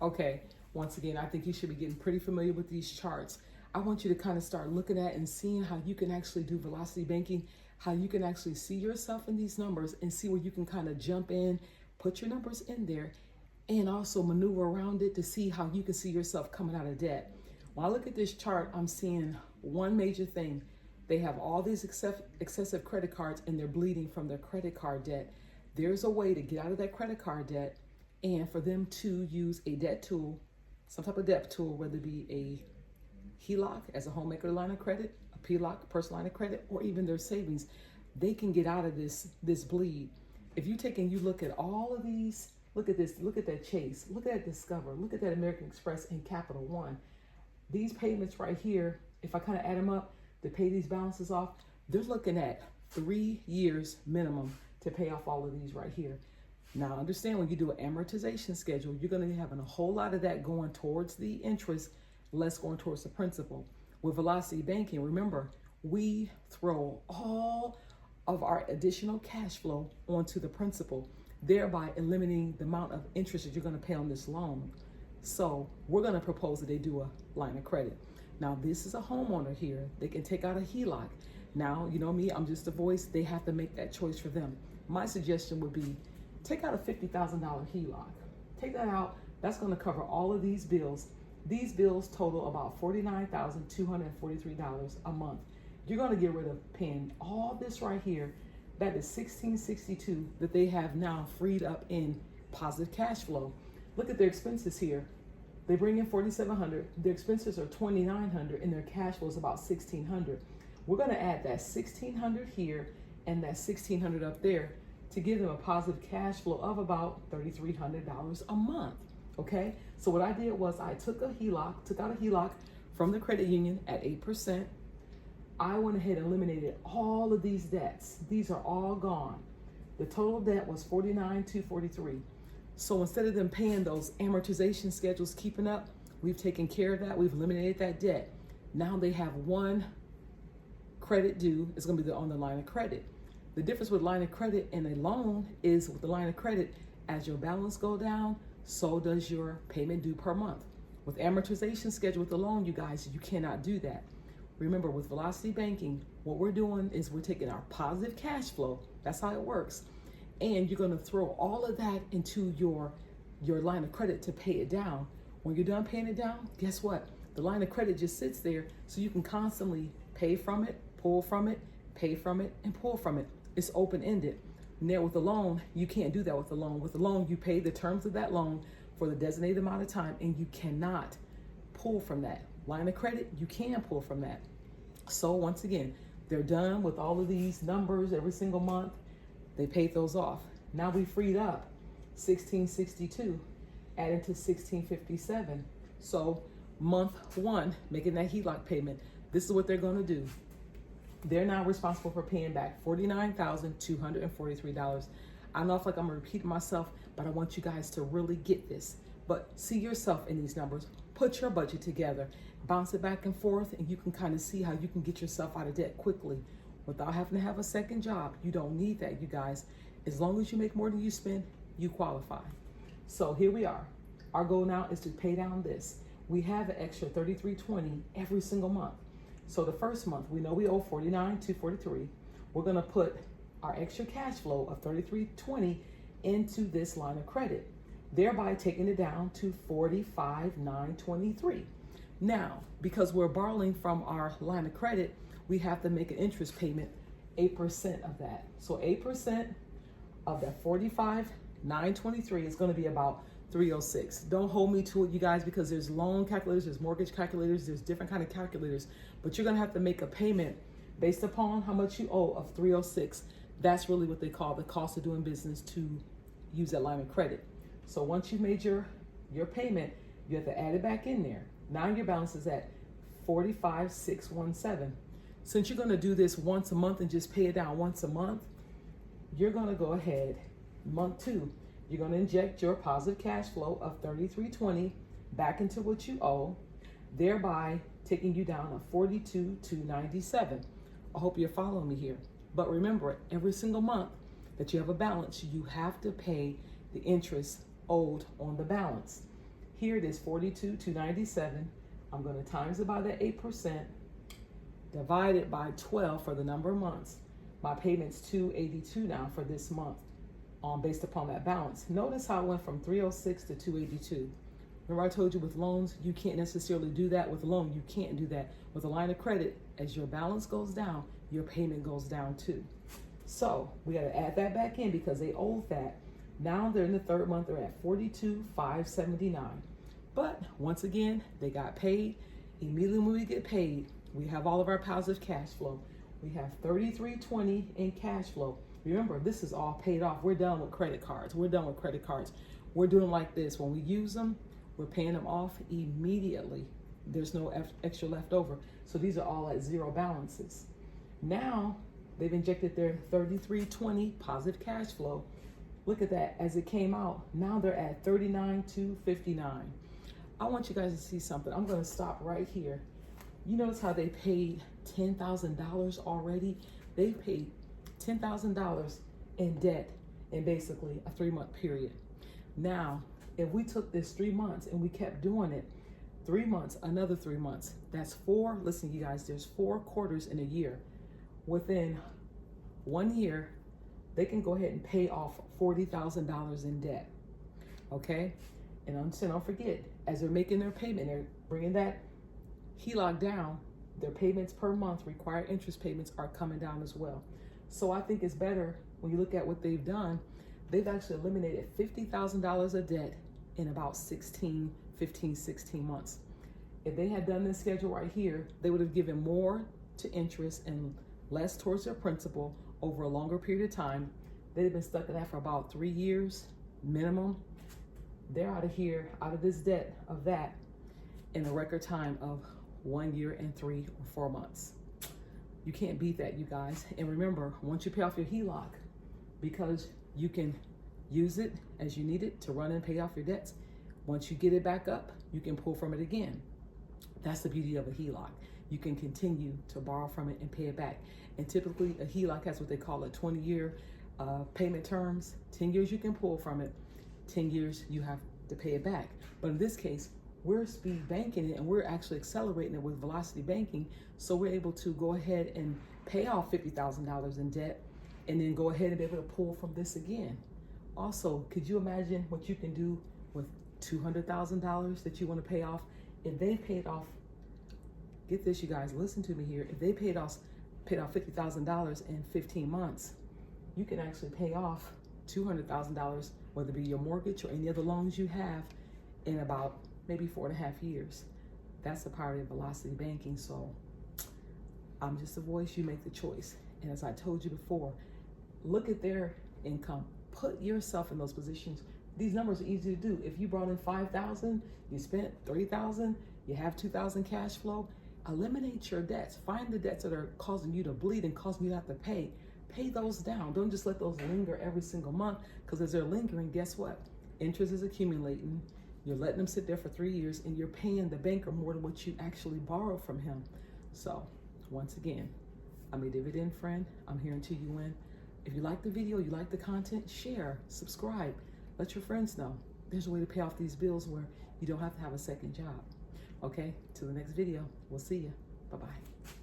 Okay, once again, I think you should be getting pretty familiar with these charts. I want you to kind of start looking at and seeing how you can actually do velocity banking, how you can actually see yourself in these numbers and see where you can kind of jump in, put your numbers in there, and also maneuver around it to see how you can see yourself coming out of debt. When I look at this chart, I'm seeing one major thing. They have all these excessive credit cards and they're bleeding from their credit card debt. There's a way to get out of that credit card debt and for them to use a debt tool, some type of debt tool, whether it be a HELOC as a homemaker line of credit, a PLOC, personal line of credit, or even their savings. They can get out of this bleed. If you take and you look at all of these, look at this, look at that Chase, look at that Discover, look at that American Express and Capital One. These payments right here, if I kind of add them up to pay these balances off, they're looking at 3 years minimum to pay off all of these right here. Now understand, when you do an amortization schedule, you're going to be having a whole lot of that going towards the interest, less going towards the principal. With velocity banking, remember, we throw all of our additional cash flow onto the principal, thereby eliminating the amount of interest that you're going to pay on this loan. So we're going to propose that they do a line of credit. Now, this is a homeowner here. They can take out a HELOC. Now, you know me, I'm just a voice. They have to make that choice for them. My suggestion would be take out a $50,000 HELOC. Take that out. That's going to cover all of these bills. These bills total about $49,243 a month. You're going to get rid of paying all this right here. That is $1,662 that they have now freed up in positive cash flow. Look at their expenses here. They bring in $4,700. Their expenses are $2,900, and their cash flow is about $1,600. We're going to add that $1,600 here and that $1,600 up there to give them a positive cash flow of about $3,300 a month. Okay, so what I did was I took out a HELOC from the credit union at 8%. I went ahead and eliminated all of these debts. These are all gone. The total debt was $49,243. So instead of them paying those amortization schedules keeping up, we've taken care of that. We've eliminated that debt. Now they have one credit due. It's going to be on the line of credit. The difference with line of credit and a loan is with the line of credit, as your balance go down, so does your payment due per month. With amortization schedule with the loan, you guys, you cannot do that. Remember, with velocity banking, what we're doing is we're taking our positive cash flow. That's how it works. And you're going to throw all of that into your line of credit to pay it down. When you're done paying it down, guess what? The line of credit just sits there, so you can constantly pay from it, pull from it, pay from it, and pull from it. It's open-ended. Now with the loan, you can't do that with the loan. With the loan, you pay the terms of that loan for the designated amount of time, and you cannot pull from that. Line of credit, you can pull from that. So once again, they're done with all of these numbers every single month. They paid those off. Now we freed up $1,662, added to $1,657. So month one, making that HELOC payment, this is what they're going to do. They're now responsible for paying back $49,243. I know I feel like I'm repeating myself, but I want you guys to really get this. But see yourself in these numbers. Put your budget together. Bounce it back and forth, and you can kind of see how you can get yourself out of debt quickly without having to have a second job. You don't need that, you guys. As long as you make more than you spend, you qualify. So here we are. Our goal now is to pay down this. We have an extra $33.20 every single month. So the first month, we know we owe $49,243. We're going to put our extra cash flow of $33.20 into this line of credit, thereby taking it down to $45,923. Now, because we're borrowing from our line of credit, we have to make an interest payment, 8% of that. So 8% of that $45,923 is going to be about $306. Don't hold me to it, you guys, because there's loan calculators, there's mortgage calculators, there's different kind of calculators, but you're going to have to make a payment based upon how much you owe of $306. That's really what they call the cost of doing business to use that line of credit. So once you've made your payment, you have to add it back in there. Now your balance is at $45,617. Since you're going to do this once a month and just pay it down once a month, you're going to go ahead, month two, you're going to inject your positive cash flow of $33.20 back into what you owe, thereby taking you down to $42,297. I hope you're following me here. But remember, every single month that you have a balance, you have to pay the interest owed on the balance. Here it is 42,297. I'm going to times it by the 8%, divide it by 12 for the number of months. My payment's 282 now for this month, based upon that balance. Notice how it went from 306 to 282. Remember I told you with loans, you can't necessarily do that with a loan. You can't do that with a line of credit. As your balance goes down, your payment goes down too. So we got to add that back in because they owed that. Now they're in the third month, they're at 42,579. But once again, they got paid. Immediately when we get paid, we have all of our positive cash flow. We have 3320 in cash flow. Remember, this is all paid off. We're done with credit cards. We're done with credit cards. We're doing like this. When we use them, we're paying them off immediately. There's no extra left over. So these are all at zero balances. Now they've injected their 3320 positive cash flow. Look at that as it came out. Now they're at 39,259. I want you guys to see something. I'm going to stop right here. You notice how they paid $10,000 already? They paid $10,000 in debt in basically a 3-month period. Now, if we took this 3 months and we kept doing it, 3 months, another 3 months, that's 4. Listen, you guys, there's 4 quarters in a year. Within 1 year, they can go ahead and pay off $40,000 in debt. Okay? And don't forget, as they're making their payment, they're bringing that HELOC down, their payments per month, required interest payments, are coming down as well. So I think it's better when you look at what they've done. They've actually eliminated $50,000 of debt in about 16 months. If they had done this schedule right here, they would have given more to interest and less towards their principal over a longer period of time. They'd have been stuck in that for about 3 years minimum. They're out of here, out of this debt of that, in a record time of 1 year and 3 or 4 months. You can't beat that, you guys. And remember, once you pay off your HELOC, because you can use it as you need it to run and pay off your debts, once you get it back up, you can pull from it again. That's the beauty of a HELOC. You can continue to borrow from it and pay it back. And typically a HELOC has what they call a 20-year payment terms. 10 years you can pull from it, 10 years you have to pay it back. But in this case, we're speed banking it and we're actually accelerating it with velocity banking. So we're able to go ahead and pay off $50,000 in debt and then go ahead and be able to pull from this again. Also, could you imagine what you can do with $200,000 that you want to pay off? If they paid off, get this, you guys, listen to me here. If they paid off $50,000 in 15 months, you can actually pay off $200,000, whether it be your mortgage or any other loans you have, in about maybe 4.5 years. That's the power of velocity banking. So I'm just a voice, you make the choice. And as I told you before, look at their income. Put yourself in those positions. These numbers are easy to do. If you brought in $5,000, you spent $3,000, you have $2,000 cash flow, eliminate your debts. Find the debts that are causing you to bleed and causing you to have to pay. Pay those down. Don't just let those linger every single month, because as they're lingering, guess what? Interest is accumulating. You're letting them sit there for 3 years and you're paying the banker more than what you actually borrowed from him. So once again, I'm a dividend friend. I'm here until you win. If you like the video, you like the content, share, subscribe, let your friends know. There's a way to pay off these bills where you don't have to have a second job. Okay, till the next video, we'll see you. Bye-bye.